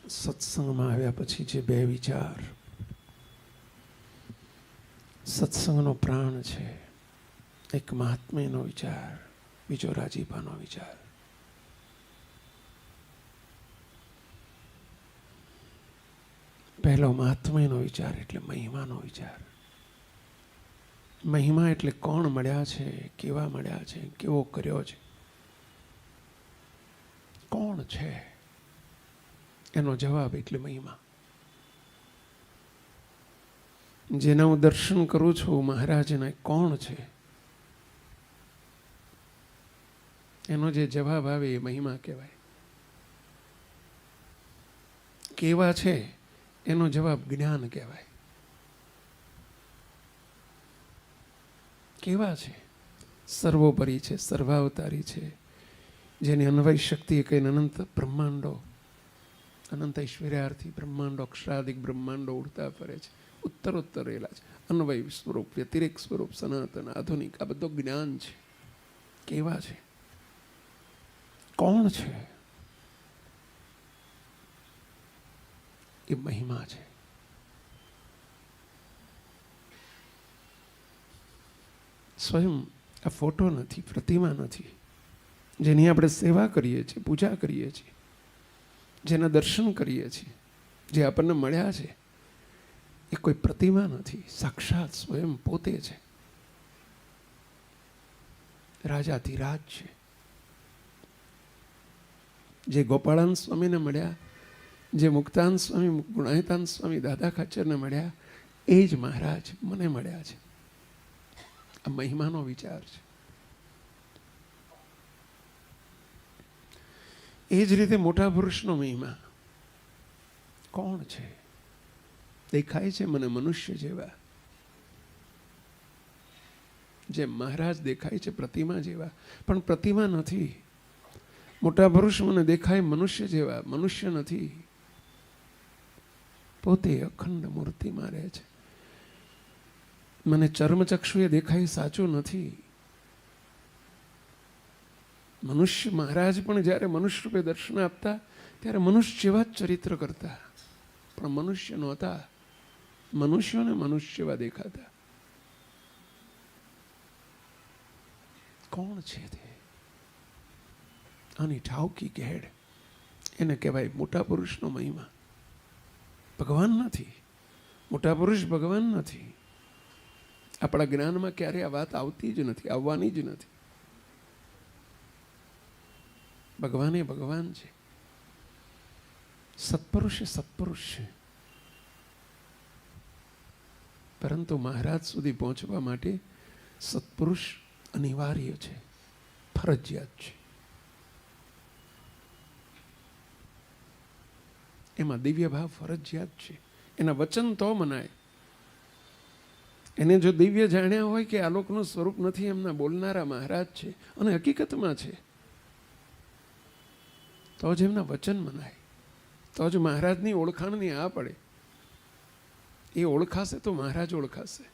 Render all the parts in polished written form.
સત્સંગમાં આવ્યા પછી જે બે વિચાર, સત્સંગનો પ્રાણ છે. એક મહાત્મ્યનો વિચાર, બીજો રાજીપાનો વિચાર. પહેલો મહાત્મ્યનો વિચાર એટલે મહિમાનો વિચાર. મહિમા એટલે કોણ મળ્યા છે, કેવા મળ્યા છે, કેવો કર્યો છે, કોણ છે એનો જવાબ એટલે મહિમા. જેના હું દર્શન કરું છું મહારાજના કોણ છે, એનો જે જવાબ આવે એ મહિમા કહેવાય. કેવા છે એનો જવાબ જ્ઞાન કહેવાય. કેવા છે? સર્વોપરી છે, સર્વાવતારી છે, જેની અન્વય શક્તિ કઈ અનંત બ્રહ્માંડો, અનંત ઐશ્વર્યાર્થી બ્રહ્માંડો, અક્ષરાધિક બ્રહ્માંડો ઉડતા ફરે છે, ઉત્તરોત્તર રહેલા છે. અન્વય સ્વરૂપ, વ્યતિરેક સ્વરૂપ, સનાતન, આધુનિક, આ બધું જ્ઞાન છે. કેવા છે? કોણ છે? એ મહિમા છે. સ્વયં આ ફોટો નથી, પ્રતિમા નથી, જેની આપણે સેવા કરીએ છીએ, પૂજા કરીએ છીએ, જેના દર્શન કરીએ છીએ, જે આપણને મળ્યા છે, એ કોઈ પ્રતિમા નથી, સાક્ષાત સ્વયં પોતે છે. રાજાધિરાજ છે. જે ગોપાળાન સ્વામીને મળ્યા, જે મુક્તાન સ્વામી, ગુણાયતાન સ્વામી, દાદા ખાચરને મળ્યા, એ જ મહારાજ મને મળ્યા છે. આ મહિમાનો વિચાર છે. એ જ રીતે મોટા પુરુષનો મહિમા કોણ છે? દેખાય છે મને મનુષ્ય જેવા, જેમ મહારાજ દેખાય છે પ્રતિમા જેવા, પણ પ્રતિમા નથી. મોટા પુરુષ મને દેખાય મનુષ્ય જેવા, મનુષ્ય નથી. પોતે અખંડ મૂર્તિમાં રહે છે. મને ચર્મચક્ષુએ દેખાય સાચું નથી. મનુષ્ય મહારાજ પણ જ્યારે મનુષ્ય રૂપે દર્શન આપતા ત્યારે મનુષ્ય જેવા જ ચરિત્ર કરતા, પણ મનુષ્ય નહોતા. મનુષ્યોને મનુષ્ય જેવા દેખાતા. કોણ છે તે? આની ઠાવકી ગેડ, એને કહેવાય મોટા પુરુષનો મહિમા. ભગવાન નથી, મોટા પુરુષ ભગવાન નથી. આપણા જ્ઞાનમાં ક્યારે આ વાત આવતી જ નથી, આવવાની જ નથી. ભગવાન એ ભગવાન છે. સત્પુરુષ એ સત્પુરુષ છે. પરંતુ મહારાજ સુધી પહોંચવા માટે સત્પુરુષ અનિવાર્ય છે, ફરજિયાત છે. એમાં દિવ્ય ભાવ ફરજિયાત છે. એના વચન તો મનાય. એને જો દિવ્ય જાણ્યા હોય કે આલોકનું સ્વરૂપ નથી, એમના બોલનારા મહારાજ છે અને હકીકતમાં છે, તો જ એમના વચન મનાય, તો જ મહારાજની ઓળખાણની આ પડે. એ ઓળખાશે તો મહારાજ ઓળખાશે.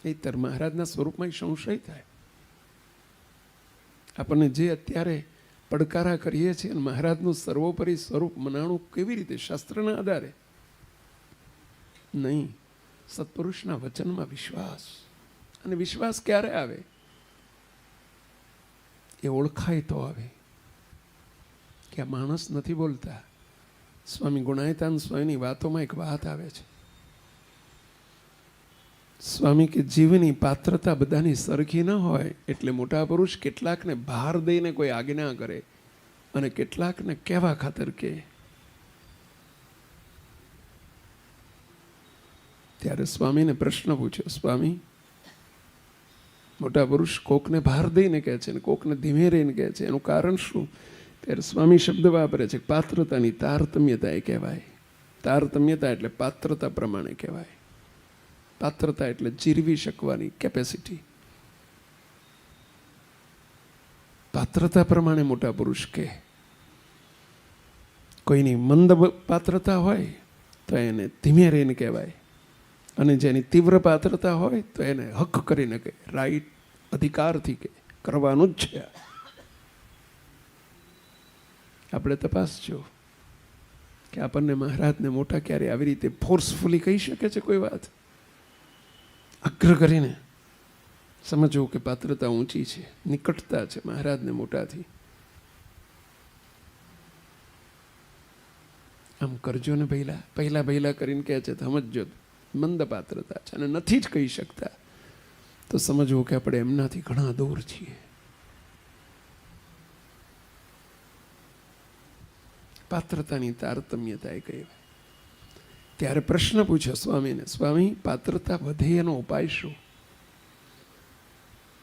નહીંતર મહારાજના સ્વરૂપમાં સંશય થાય. આપણને જે અત્યારે પડકારા કરીએ છીએ મહારાજનું સર્વોપરી સ્વરૂપ મનાણું કેવી રીતે? શાસ્ત્રના આધારે નહીં, સત્પુરુષના વચનમાં વિશ્વાસ. અને વિશ્વાસ ક્યારે આવે? એ ઓળખાય તો આવે કે આ માણસ નથી બોલતા. સ્વામી ગુણાયતાન સ્વામીની વાતોમાં એક વાત આવે છે. સ્વામી કે જીવની પાત્રતા બધાની સરખી ન હોય, એટલે મોટા પુરુષ કેટલાકને ભાર દઈને કોઈ આજ્ઞા કરે અને કેટલાકને કહેવા ખાતર કે. ત્યારે સ્વામીને પ્રશ્ન પૂછ્યો, સ્વામી, મોટા પુરુષ કોકને ભાર દઈને કહે છે ને કોકને ધીમે રહીને કહે છે, એનું કારણ શું? ત્યારે સ્વામી શબ્દ વાપરે છે, પાત્રતાની તારતમ્યતા એ કહેવાય. તારતમ્યતા એટલે પાત્રતા પ્રમાણે કહેવાય. પાત્રતા એટલે જીરવી શકવાની કેપેસિટી. પાત્રતા પ્રમાણે મોટા પુરુષ કે. કોઈની મંદ પાત્રતા હોય તો એને ધીમે રહીને કહેવાય, અને જેની તીવ્ર પાત્રતા હોય તો એને હક કરીને કહે, રાઈટ, અધિકારથી કે કરવાનું જ છે. આપણે તપાસજો કે આપણને મહારાજને મોટા ક્યારે આવી રીતે ફોર્સફુલી કહી શકે છે કોઈ વાત? આગ્રહ કરીને સમજવું કે પાત્રતા ઊંચી છે, નિકટતા છે મહારાજને મોટાથી. આમ કરજો ને પહેલા કરીને કહે છે તો સમજજો મંદ પાત્રતા છે અને નથી જ કહી શકતા તો સમજવું કે આપણે એમનાથી ઘણા દૂર છીએ. પાત્રતાની તારતમ્યતા એ કહેવાય. ત્યારે પ્રશ્ન પૂછ્યો સ્વામીને, સ્વામી પાત્રતા વધે એનો ઉપાય શું?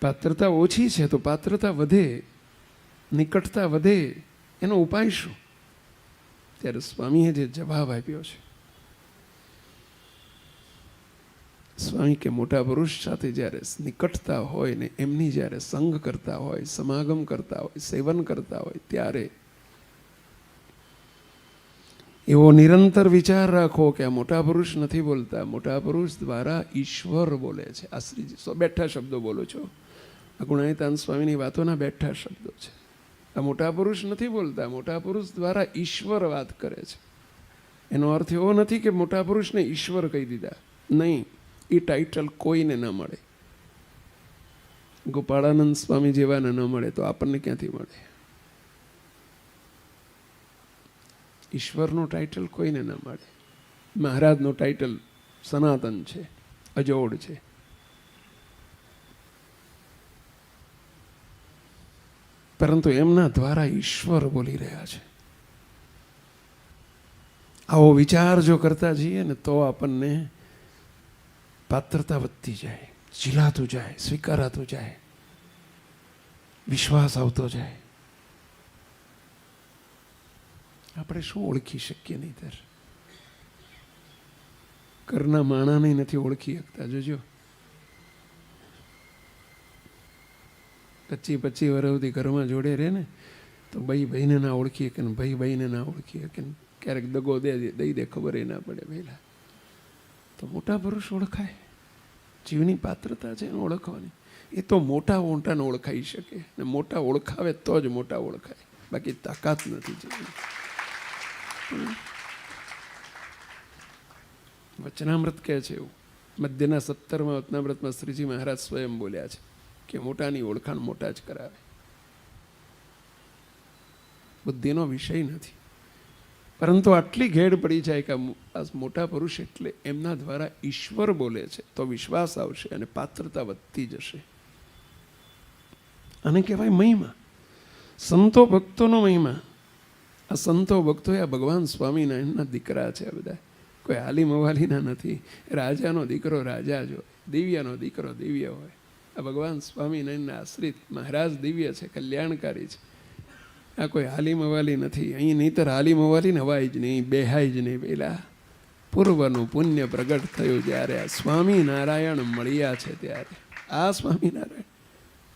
પાત્રતા ઓછી છે તો પાત્રતા વધે, નિકટતા વધે એનો ઉપાય શું? ત્યારે સ્વામીએ જે જવાબ આપ્યો છે, સ્વામી કે મોટા પુરુષ સાથે જ્યારે નિકટતા હોય ને એમની જ્યારે સંગ કરતા હોય, સમાગમ કરતા હોય, સેવન કરતા હોય ત્યારે એવો નિરંતર વિચાર રાખો કે આ મોટા પુરુષ નથી બોલતા, મોટા પુરુષ દ્વારા ઈશ્વર બોલે છે. આ શ્રીજી બેઠા શબ્દો બોલો છો, આ ગુણાયતાન સ્વામીની વાતોના બેઠા શબ્દો છે. આ મોટા પુરુષ નથી બોલતા, મોટા પુરુષ દ્વારા ઈશ્વર વાત કરે છે. એનો અર્થ એવો નથી કે મોટા પુરુષને ઈશ્વર કહી દીધા, નહીં. એ ટાઇટલ કોઈને ન મળે. ગોપાળાનંદ સ્વામી જેવાને ન મળે તો આપણને ક્યાંથી મળે? ઈશ્વરનું ટાઇટલ કોઈને ન મળે. મહારાજનું ટાઇટલ સનાતન છે, અજોડ છે. પરંતુ એમના દ્વારા ઈશ્વર બોલી રહ્યા છે. આવો વિચાર જો કરતા જઈએ ને તો આપણને પાત્રતા વધતી જાય, ઝીલાતું જાય, સ્વીકારાતું જાય, વિશ્વાસ આવતો જાય. આપણે શું ઓળખી શકીએ નહીં ત્યારે? ઘરના માણાને નથી ઓળખી શકતા. જોજો 25 વર્ષ સુધી ઘરમાં જોડે રહે ને તો ભાઈને ના ઓળખી શકે ને ભાઈને ના ઓળખી શકે ને ક્યારેક દગો દઈ દે, ખબર એ ના પડે. પહેલા તો મોટા પુરુષ ઓળખાય. જીવની પાત્રતા છે એને ઓળખવાની. એ તો મોટાને ઓળખાઈ શકે ને મોટા ઓળખાવે તો જ મોટા ઓળખાય, બાકી તાકાત નથી જીવની. વચનામૃત કહે છે એવું, મધ્યના 17મા વચનામૃતમાં શ્રીજી મહારાજ સ્વયં બોલ્યા છે કે મોટાની ઓળખાણ મોટા જ કરાવે. બુદ્ધિનો વિષય નથી, પરંતુ આટલી ઘેડ પડી જાય કે આ મોટા પુરુષ એટલે એમના દ્વારા ઈશ્વર બોલે છે તો વિશ્વાસ આવશે અને પાત્રતા વધતી જશે. આને કહેવાય મહિમા, સંતો ભક્તોનો મહિમા. આ સંતો ભક્તો આ ભગવાન સ્વામિનારાયણના દીકરા છે. આ બધા કોઈ હાલી મવાલીના નથી. રાજાનો દીકરો રાજા જ હોય, દિવ્યનો દીકરો દિવ્ય હોય. આ ભગવાન સ્વામિનારાયણના આશ્રિત મહારાજ દિવ્ય છે, કલ્યાણકારી છે. આ કોઈ હાલી મવાલી નથી. અહીં નહીંતર હાલી મવાલી નવાય જ નહીં, બેહાય જ નહીં. પેલા પૂર્વનું પુણ્ય પ્રગટ થયું જ્યારે આ સ્વામિનારાયણ મળ્યા છે ત્યારે. આ સ્વામિનારાયણ,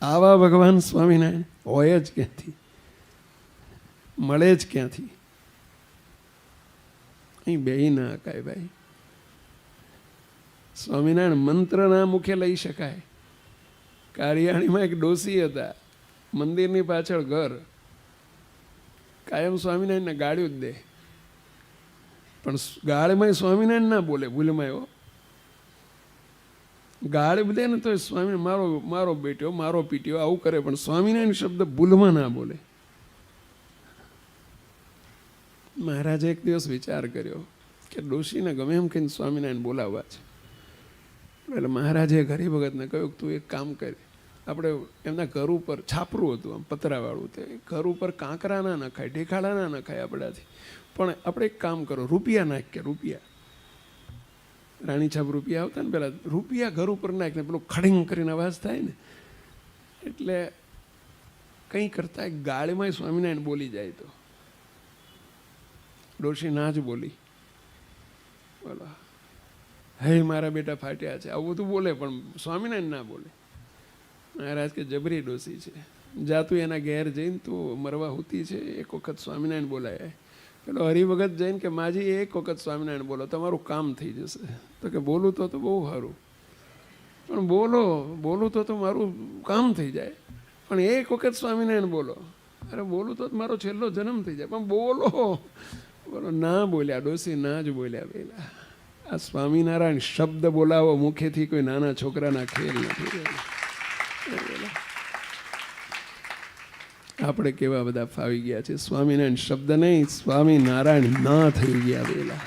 આવા ભગવાન સ્વામિનારાયણ હોય જ ક્યાંથી, મળે જ ક્યાંથી? અહીં બેહી ના હકાય ભાઈ. સ્વામિનારાયણ મંત્રના મુખે લઈ શકાય. કારિયાણીમાં એક ડોસી હતા, મંદિરની પાછળ ઘર, કાયમ સ્વામિનારાયણને ગાળ્યું જ દે, પણ ગાળમાં સ્વામિનારાયણ ના બોલે. ભૂલમાં એવો ગાળ દે ને તો સ્વામી મારો બેટ્યો, મારો પીટ્યો આવું કરે, પણ સ્વામિનારાયણ શબ્દ ભૂલમાં ના બોલે. મહારાજે એક દિવસ વિચાર કર્યો કે ડોશીને ગમે એમ કહીને સ્વામિનારાયણ બોલાવવા છે. એટલે મહારાજે ગરીબ ભગતને કહ્યું કે તું એક કામ કરે, આપણે એમના ઘર ઉપર છાપરું હતું આમ પતરાવાળું, તે ઘર ઉપર કાંકરા ના નખાય, ઢેખાડા ના નખાય આપણાથી, પણ આપણે એક કામ કરો, રૂપિયા નાખ. કે રૂપિયા, રાણી છાપ રૂપિયા આવતા ને પેલા, રૂપિયા ઘર ઉપર નાખ ને પેલું ખડીંગ કરીને અવાજ થાય ને, એટલે કંઈ કરતા ગાળીમાં સ્વામિનારાયણ બોલી જાય. તો ડોશી ના જ બોલી. બોલો, હે મારા બેટા ફાટ્યા છે, આવું બધું બોલે, પણ સ્વામિનારાયણ ના બોલે. મહારાજ કે જબરી ડોસી છે, જાતું એના ઘેર જઈને તું મરવા હોતી છે, એક વખત સ્વામિનારાયણ બોલાય. પેલો હરિભગત જઈને કે માજી એક વખત સ્વામિનારાયણ બોલો, તમારું કામ થઈ જશે. તો કે બોલું તો બહુ સારું, પણ બોલું તો મારું કામ થઈ જાય, પણ એક વખત સ્વામિનારાયણ બોલો. અરે બોલું તો જ મારો છેલ્લો જન્મ થઈ જાય, પણ બોલો બોલો. ના બોલ્યા ડોસી, ના જ બોલ્યા પેલા. આ સ્વામિનારાયણ શબ્દ બોલાવો મુખેથી કોઈ નાના છોકરાના ખેલ નથી. આપણે કેવા બધા ફાવી ગયા છે. સ્વામિનારાયણ શબ્દ નહીં, સ્વામિનારાયણ ના થઈ ગયા પેલા,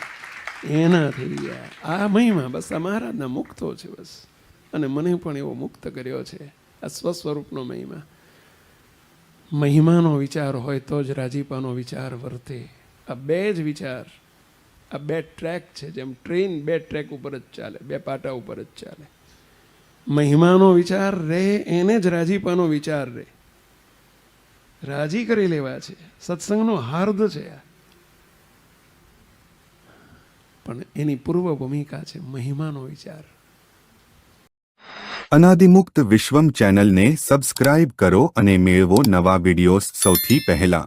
એના થઈ ગયા. આ મહિમા બસ આ મહારાજના મુક્તો છે બસ. અને મને પણ એવો મુક્ત કર્યો છે આ સ્વસ્વરૂપનો મહિમા. મહિમાનો વિચાર હોય તો જ રાજીપાનો વિચાર વર્તે. આ બે જ વિચાર, આ બે ટ્રેક છે. જેમ ટ્રેન બે ટ્રેક ઉપર જ ચાલે, બે પાટા ઉપર જ ચાલે. મહિમાનો વિચાર રહે એને જ રાજીપાનો વિચાર રહે. રાજી કરી લેવા છે, સત્સંગનો હાર્દ છે આ. પણ એની પૂર્વ ભૂમિકા છે મહિમાનો વિચાર. અનાદિમુક્ત વિશ્વમ ચેનલને સબસ્ક્રાઇબ કરો અને મેળવો નવા વિડિયોઝ સૌથી પહેલા.